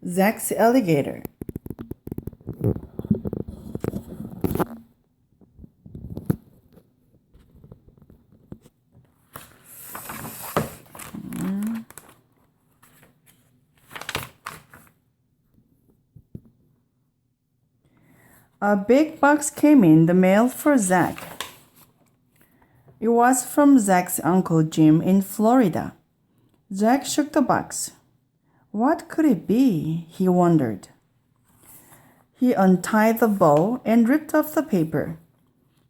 Zack's alligator. A big box came in the mail for Zack. It was from Zack's Uncle Jim in Florida. Zack shook the box. What could it be? He wondered. He untied the bow and ripped off the paper.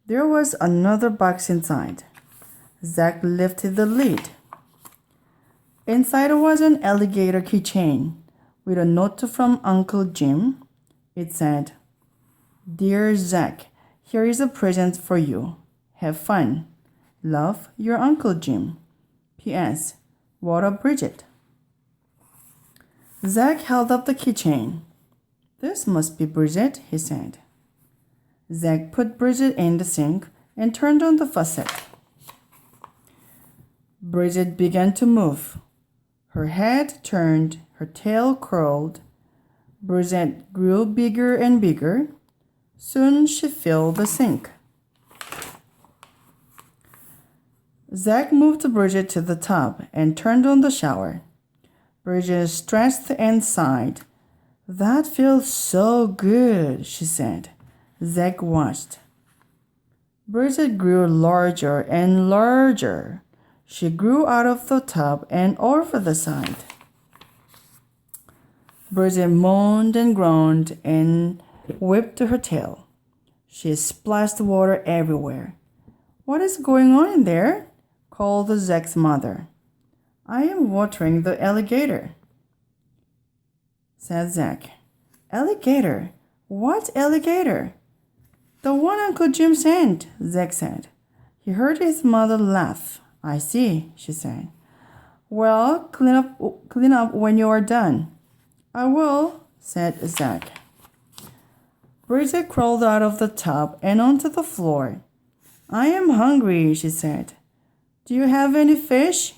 There was another box inside. Zack lifted the lid. Inside was an alligator keychain with a note from Uncle Jim. It said, Dear Zack, here is a present for you. Have fun. Love, your Uncle Jim. P.S. What up, Bridget? Zack held up the keychain. This must be Bridget, he said. Zack put Bridget in the sink and turned on the faucet. Bridget began to move. Her head turned, her tail curled. Bridget grew bigger and bigger. Soon she filled the sink. Zack moved Bridget to the tub and turned on the shower. Bridget stretched and sighed. That feels so good, she said. Zack watched. Bridget grew larger and larger. She grew out of the tub and over the side. Bridget moaned and groaned and whipped her tail. She splashed water everywhere. What is going on in there? Called Zack's mother. I am watering the alligator, said Zack. Alligator? What alligator? The one Uncle Jim sent, Zack said. He heard his mother laugh. I see, she said. Well, clean up when you are done. I will, said Zack. Bridget crawled out of the tub and onto the floor. I am hungry, she said. Do you have any fish?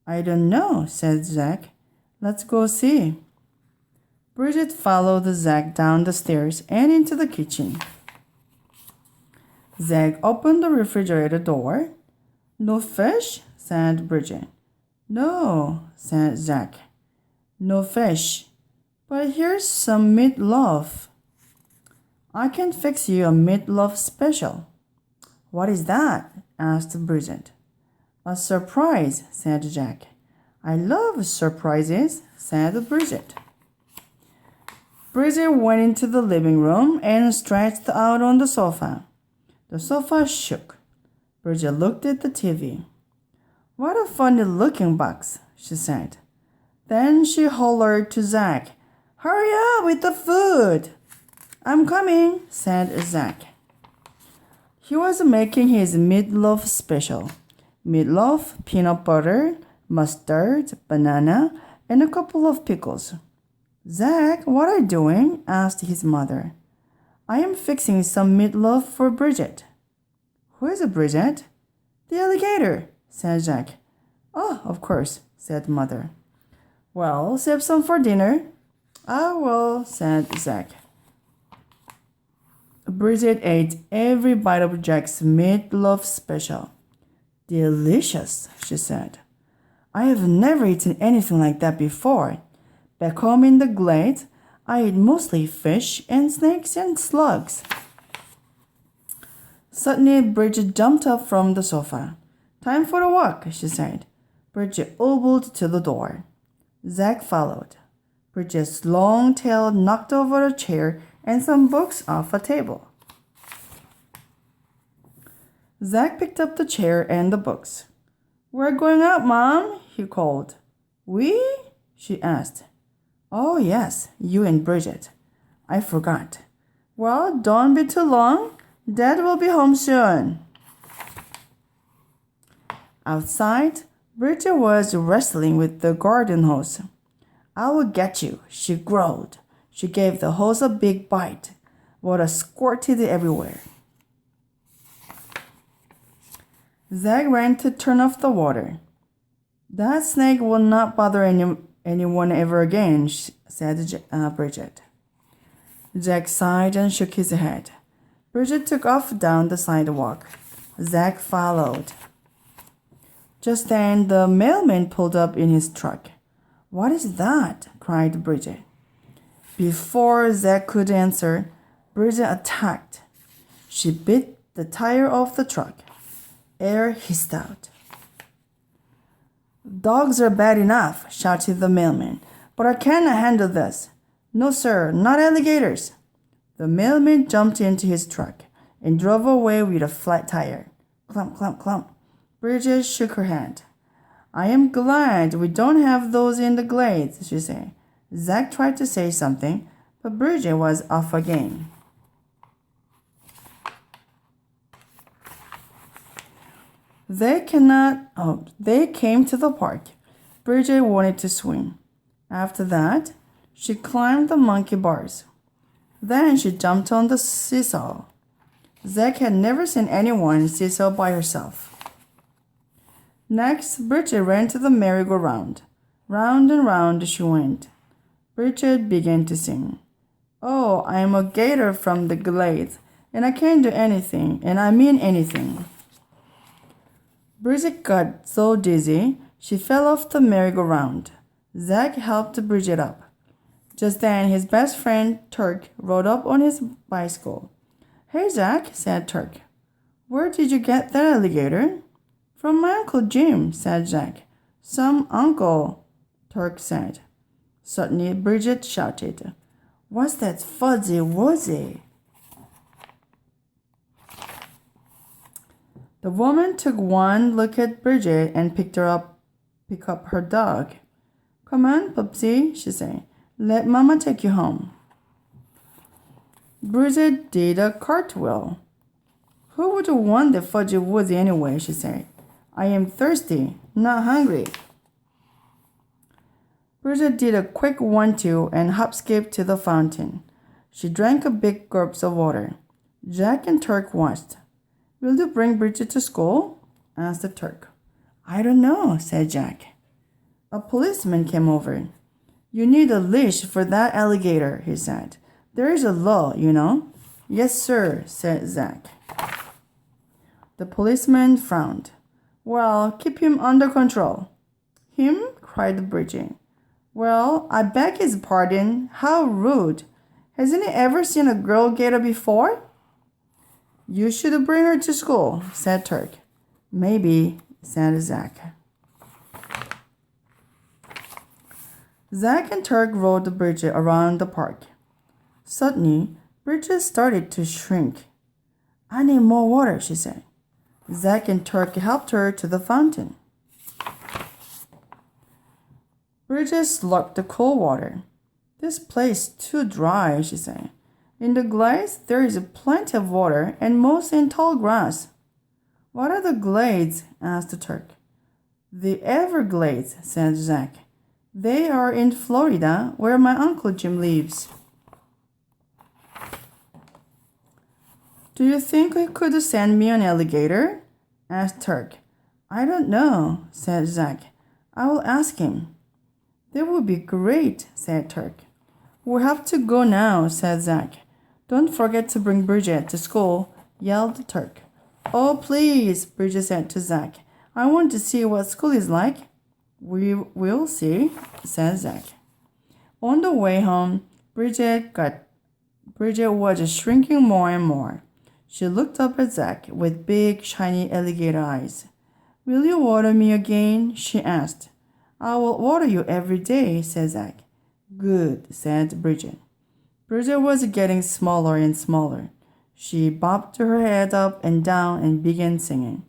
I don't know, said Zack. Let's go see. Bridget followed Zack down the stairs and into the kitchen. Zack opened the refrigerator door. No fish? Said Bridget. No, said Zack. No fish. But here's some meatloaf. I can fix you a meatloaf special. What is that? Asked Bridget. A surprise, said Zack. I love surprises, said Bridget. Bridget went into the living room and stretched out on the sofa. The sofa shook. Bridget looked at the TV. What a funny looking box, she said. Then she hollered to Zack. Hurry up with the food. I'm coming, said Zack. He was making his meatloaf special. Meatloaf, peanut butter, mustard, banana, and a couple of pickles. Zack, what are you doing? Asked his mother. I am fixing some meatloaf for Bridget. Who is Bridget? The alligator, said Zack. Oh, of course, said mother. Well, save some for dinner. I will, said Zack. Bridget ate every bite of Jack's meatloaf special. Delicious, she said. I have never eaten anything like that before. Back home in the glade, I eat mostly fish and snakes and slugs. Suddenly, Bridget jumped up from the sofa. Time for a walk, she said. Bridget hobbled to the door. Zack followed. Bridget's long tail knocked over a chair and some books off a table. Zack picked up the chair and the books. We're going out, Mom, he called. We? She asked. Oh, yes, you and Bridget. I forgot. Well, don't be too long. Dad will be home soon. Outside, Bridget was wrestling with the garden hose. I will get you, she growled. She gave the hose a big bite. Water squirted everywhere. Zack ran to turn off the water. That snake will not bother anyone ever again, said Bridget. Jack sighed and shook his head. Bridget took off down the sidewalk. Zack followed. Just then, the mailman pulled up in his truck. "What is that?" cried Bridget. Before Zack could answer, Bridget attacked. She bit the tire off the truck. Air hissed out. "Dogs are bad enough," shouted the mailman, "but I can't handle this. No, sir, not alligators." The mailman jumped into his truck and drove away with a flat tire. Clump, clump, clump. Bridget shook her hand. "I am glad we don't have those in the glades," she said. Zack tried to say something, but Bridget was off again. They came to the park. Bridget wanted to swim. After that, she climbed the monkey bars. Then she jumped on the seesaw. Zack had never seen anyone seesaw by herself. Next, Bridget ran to the merry-go-round. Round and round she went. Bridget began to sing. "Oh, I am a gator from the glades, and I can do anything, and I mean anything." Bridget got so dizzy, she fell off the merry-go-round. Zack helped Bridget up. Just then, his best friend, Turk, rode up on his bicycle. "Hey, Zack," said Turk. "Where did you get that alligator?" "From my Uncle Jim," said Zack. "Some uncle," Turk said. Suddenly, Bridget shouted, "What's that fuzzy-wuzzy?" The woman took one look at Bridget and picked up her dog. "Come on, Pupsy," she said. "Let Mama take you home." Bridget did a cartwheel. "Who would want the fudgy-wuzzy anyway?" she said. "I am thirsty, not hungry." Bridget did a quick 1-2 and hop-skipped to the fountain. She drank a big gulp of water. Jack and Turk watched. "Will you bring Bridget to school?" asked the Turk. "I don't know," said Jack. A policeman came over. "You need a leash for that alligator," he said. "There is a law, you know." "Yes, sir," said Zack. The policeman frowned. "Well, keep him under control." "Him?" cried Bridget. "Well, I beg his pardon. How rude. Hasn't he ever seen a girl gator before?" "You should bring her to school," said Turk. "Maybe," said Zack. Zack and Turk rode Bridget around the park. Suddenly, Bridget started to shrink. "I need more water," she said. Zack and Turk helped her to the fountain. Bridget slurped the cool water. "This place is too dry," she said. "In the glades, there is plenty of water and moss and tall grass." "What are the glades?" asked Turk. "The Everglades," said Zack. "They are in Florida, where my Uncle Jim lives." "Do you think he could send me an alligator?" asked Turk. "I don't know," said Zack. "I will ask him." "That would be great," said Turk. "We'll have to go now," said Zack. "Don't forget to bring Bridget to school," yelled Turk. "Oh, please," Bridget said to Zack. "I want to see what school is like." "We'll see," said Zack. On the way home, Bridget was shrinking more and more. She looked up at Zack with big, shiny alligator eyes. "Will you water me again?" she asked. "I will water you every day," said Zack. "Good," said Bridget. Bridget was getting smaller and smaller. She bobbed her head up and down and began singing.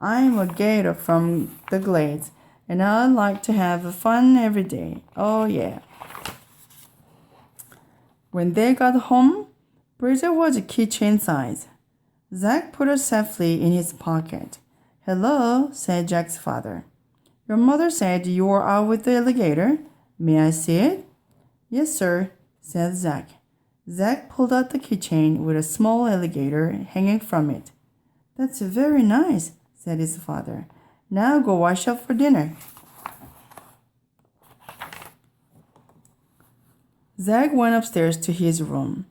"I'm a gator from the glades, and I like to have fun every day. Oh, yeah." When they got home, Bridget was keychain size. Zack put her safely in his pocket. "Hello," said Jack's father. "Your mother said you were out with the alligator. May I see it?" "Yes, sir," said Zack. Zack pulled out the keychain with a small alligator hanging from it. "That's very nice," said his father. "Now go wash up for dinner." Zack went upstairs to his room.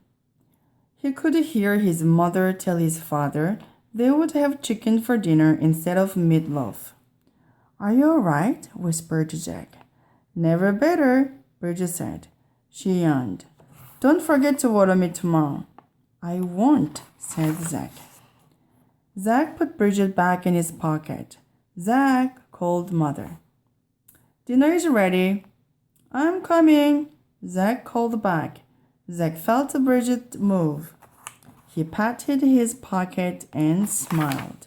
He could hear his mother tell his father they would have chicken for dinner instead of meatloaf. Are you all right? Whispered Zack. Never better, Bridget said. She yawned. Don't forget to water me tomorrow. I won't, said Zack. Zack put Bridget back in his pocket. Zack, called Mother. Dinner is ready. I'm coming, Zack called back. Zack felt Bridget move. He patted his pocket and smiled.